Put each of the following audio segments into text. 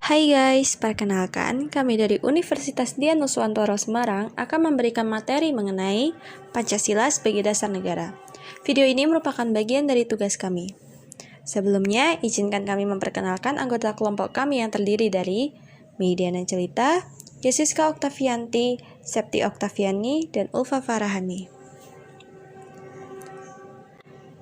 Hai guys, perkenalkan kami dari Universitas Dian Nuswantoro Semarang akan memberikan materi mengenai Pancasila sebagai dasar negara. Video ini merupakan bagian dari tugas kami. Sebelumnya, izinkan kami memperkenalkan anggota kelompok kami yang terdiri dari Mediana Celita, Yesiska Oktavianti, Septi Oktaviani, dan Ulfa Farahani.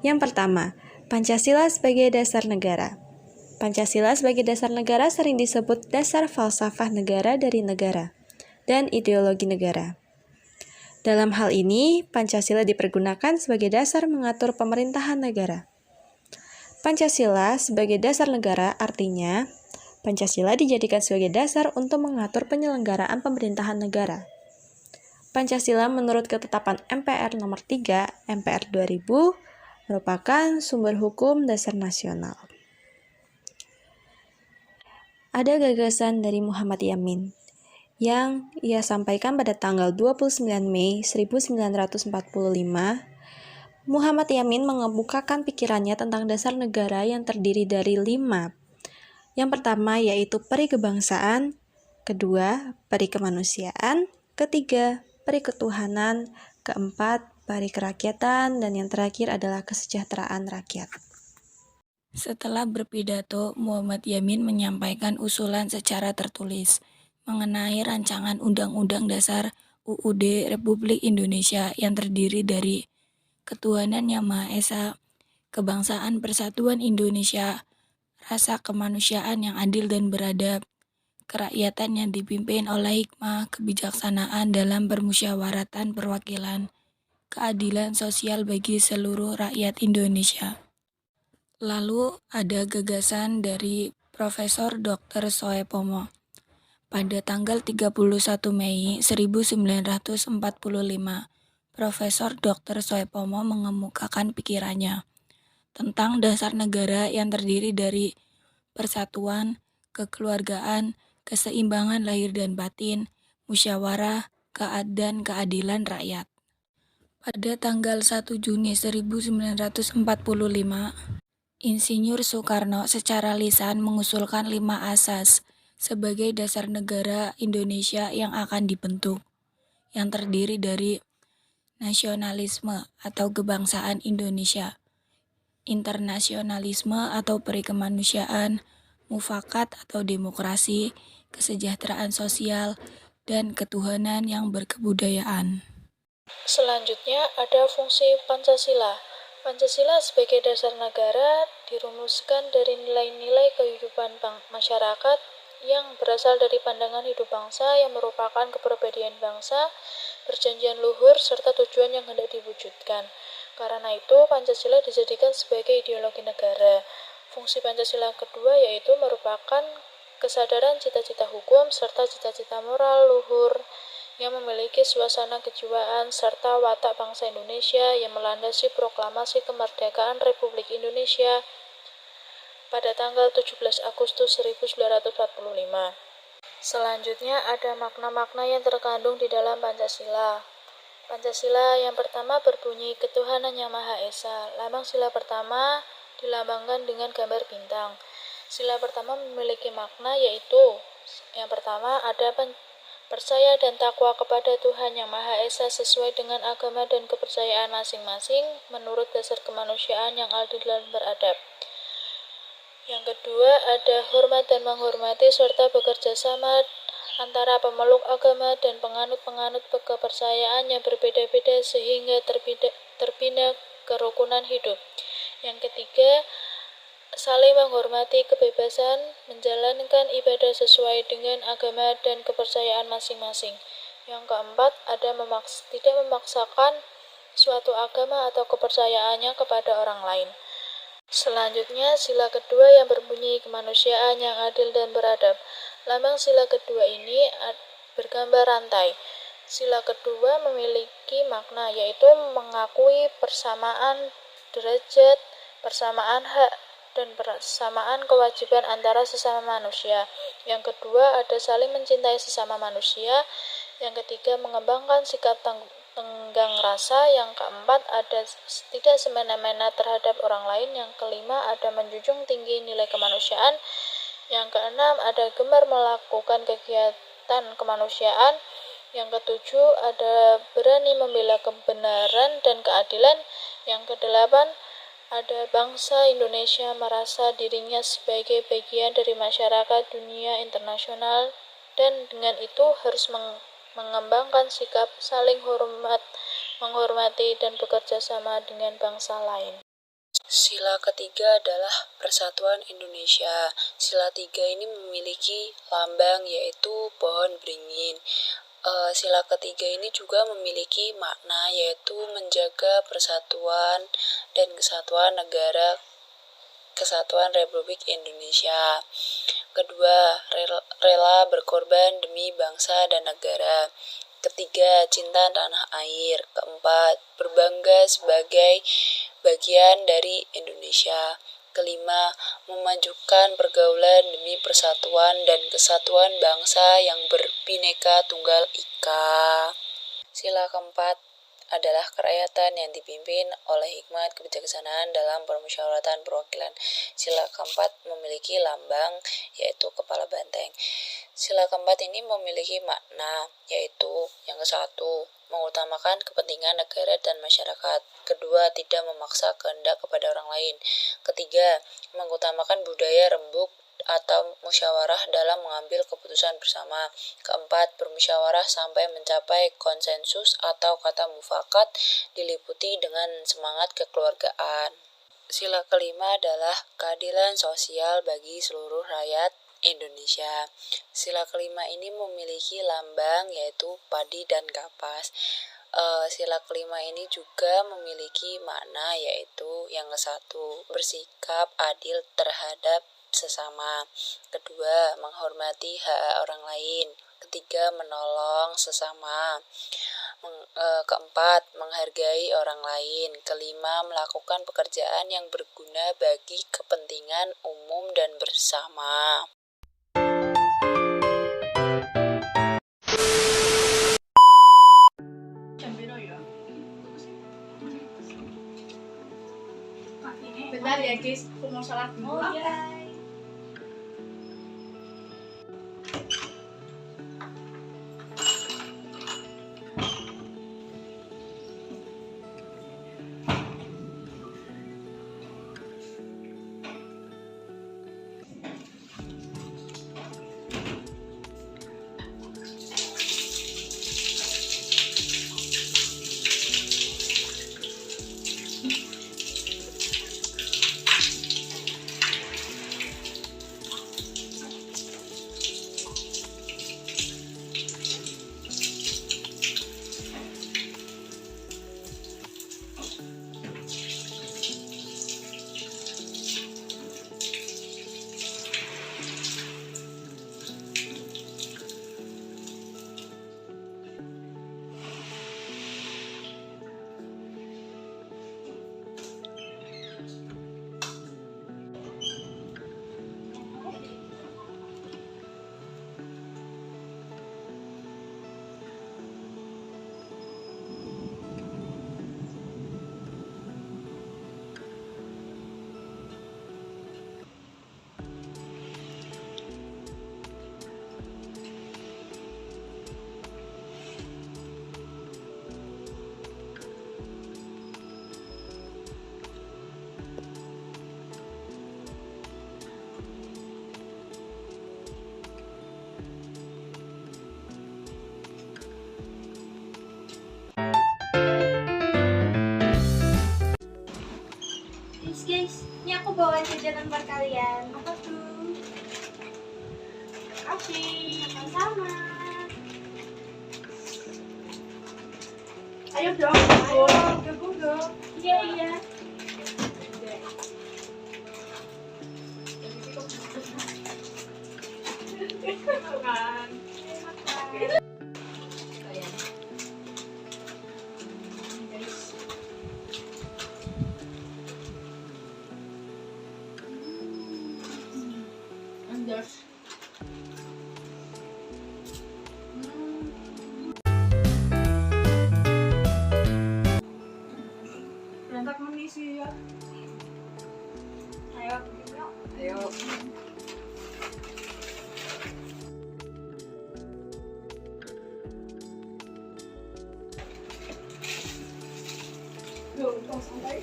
Yang pertama, Pancasila sebagai dasar negara. Pancasila sebagai dasar negara sering disebut dasar falsafah negara dari negara dan ideologi negara. Dalam hal ini, Pancasila dipergunakan sebagai dasar mengatur pemerintahan negara. Pancasila sebagai dasar negara artinya, Pancasila dijadikan sebagai dasar untuk mengatur penyelenggaraan pemerintahan negara. Pancasila menurut ketetapan MPR nomor 3 MPR 2000 merupakan sumber hukum dasar nasional. Ada gagasan dari Muhammad Yamin yang ia sampaikan pada tanggal 29 Mei 1945. Muhammad Yamin mengemukakan pikirannya tentang dasar negara yang terdiri dari 5. Yang pertama yaitu peri kebangsaan, kedua peri kemanusiaan, ketiga peri ketuhanan, keempat peri kerakyatan, dan yang terakhir adalah kesejahteraan rakyat. Setelah berpidato, Muhammad Yamin menyampaikan usulan secara tertulis mengenai rancangan Undang-Undang Dasar UUD Republik Indonesia yang terdiri dari Ketuhanan Yang Maha Esa, Kebangsaan Persatuan Indonesia, rasa kemanusiaan yang adil dan beradab, kerakyatan yang dipimpin oleh hikmah kebijaksanaan dalam permusyawaratan perwakilan, keadilan sosial bagi seluruh rakyat Indonesia. Lalu ada gagasan dari Profesor Dr. Soepomo. Pada tanggal 31 Mei 1945, Profesor Dr. Soepomo mengemukakan pikirannya tentang dasar negara yang terdiri dari persatuan, kekeluargaan, keseimbangan lahir dan batin, musyawarah, dan keadilan rakyat. Pada tanggal 1 Juni 1945, Insinyur Soekarno secara lisan mengusulkan 5 asas sebagai dasar negara Indonesia yang akan dibentuk, yang terdiri dari nasionalisme atau kebangsaan Indonesia, internasionalisme atau perikemanusiaan, mufakat atau demokrasi, kesejahteraan sosial, dan ketuhanan yang berkebudayaan. Selanjutnya ada fungsi Pancasila. Pancasila sebagai dasar negara dirumuskan dari nilai-nilai kehidupan masyarakat yang berasal dari pandangan hidup bangsa yang merupakan kepribadian bangsa, perjanjian luhur, serta tujuan yang hendak diwujudkan. Karena itu, Pancasila dijadikan sebagai ideologi negara. Fungsi Pancasila kedua yaitu merupakan kesadaran cita-cita hukum serta cita-cita moral luhur yang memiliki suasana kejiwaan serta watak bangsa Indonesia yang melandasi proklamasi kemerdekaan Republik Indonesia pada tanggal 17 Agustus 1945. Selanjutnya ada makna-makna yang terkandung di dalam Pancasila. Pancasila yang pertama berbunyi Ketuhanan Yang Maha Esa. Lambang sila pertama dilambangkan dengan gambar bintang. Sila pertama memiliki makna yaitu yang pertama ada percaya dan takwa kepada Tuhan Yang Maha Esa sesuai dengan agama dan kepercayaan masing-masing menurut dasar kemanusiaan yang adil dan beradab. Yang kedua ada hormat dan menghormati serta bekerja sama antara pemeluk agama dan penganut-penganut kepercayaan yang berbeda-beda sehingga terbina kerukunan hidup. Yang ketiga, saling menghormati kebebasan menjalankan ibadah sesuai dengan agama dan kepercayaan masing-masing. Yang keempat, tidak memaksakan suatu agama atau kepercayaannya kepada orang lain. Selanjutnya, sila kedua yang berbunyi kemanusiaan yang adil dan beradab. Lambang sila kedua ini bergambar rantai. Sila kedua memiliki makna yaitu mengakui persamaan derajat, persamaan hak, dan persamaan kewajiban antara sesama manusia. Yang kedua ada saling mencintai sesama manusia. Yang ketiga mengembangkan sikap tenggang rasa. Yang keempat ada tidak semena-mena terhadap orang lain. Yang kelima ada menjunjung tinggi nilai kemanusiaan. Yang keenam, ada gemar melakukan kegiatan kemanusiaan. Yang ketujuh, ada berani membela kebenaran dan keadilan. Yang kedelapan, ada bangsa Indonesia merasa dirinya sebagai bagian dari masyarakat dunia internasional dan dengan itu harus mengembangkan sikap saling menghormati dan bekerja sama dengan bangsa lain. Sila ketiga adalah Persatuan Indonesia. Sila tiga ini memiliki lambang yaitu pohon beringin. Sila ketiga ini juga memiliki makna yaitu menjaga persatuan dan kesatuan negara Kesatuan Republik Indonesia. Kedua, rela berkorban demi bangsa dan negara. Ketiga, cinta tanah air. Keempat, berbangga sebagai bagian dari Indonesia. Kelima, memajukan pergaulan demi persatuan dan kesatuan bangsa yang berbineka tunggal ika. Sila keempat adalah kerakyatan yang dipimpin oleh hikmat kebijaksanaan dalam permusyawaratan perwakilan. Sila keempat memiliki lambang yaitu kepala banteng. Sila keempat ini memiliki makna yaitu yang ke-1, mengutamakan kepentingan negara dan masyarakat. Kedua, tidak memaksa kehendak kepada orang lain. Ketiga, mengutamakan budaya rembuk atau musyawarah dalam mengambil keputusan bersama. Keempat, bermusyawarah sampai mencapai konsensus atau kata mufakat diliputi dengan semangat kekeluargaan. Sila kelima adalah keadilan sosial bagi seluruh rakyat Indonesia. Sila kelima ini memiliki lambang yaitu padi dan kapas. Sila kelima ini juga memiliki makna yaitu yang ke-1, bersikap adil terhadap sesama. Kedua, menghormati hak orang lain. Ketiga, menolong sesama. Keempat, menghargai orang lain. Kelima, melakukan pekerjaan yang berguna bagi kepentingan umum dan bersama. Bentar ya guys, aku mau sholat dulu. Oh iya. Guys, ini aku bawa jajanan buat kalian. Apa tuh? Kasih, sama-sama. Ayo dong, gabung dong. Iya, iya. Berangkat mengisi ya. Ayo, yuk. Ayo. Tong santai.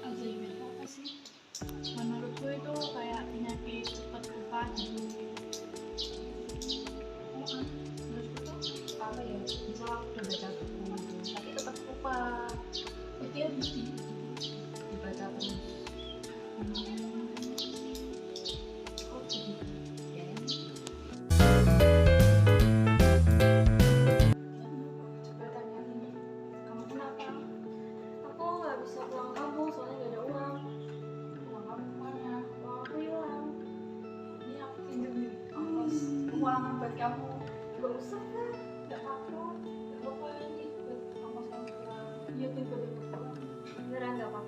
Alzheimer itu apa sih? Menurutku itu kayak penyakit cepat lupa gitu. Menurutku tuh apa ya? Misal aku udah baca buku, tapi tetap lupa. Itu ya mesti dibaca terus. Oh gitu. Ya. Coba tanya ini. Kamu kenapa? Aku nggak bisa pulang kampung soalnya nggak ada uang. Uang kamu kemana? Uang aku hilang. Ini aku pinjam nih ongkos uang buat kamu. Gak usah kan? Gak apa-apa, gak apa-apa ini buat ongkos kamu pulang. Iya tiba-tiba pulang. Beneran gak apa-apa.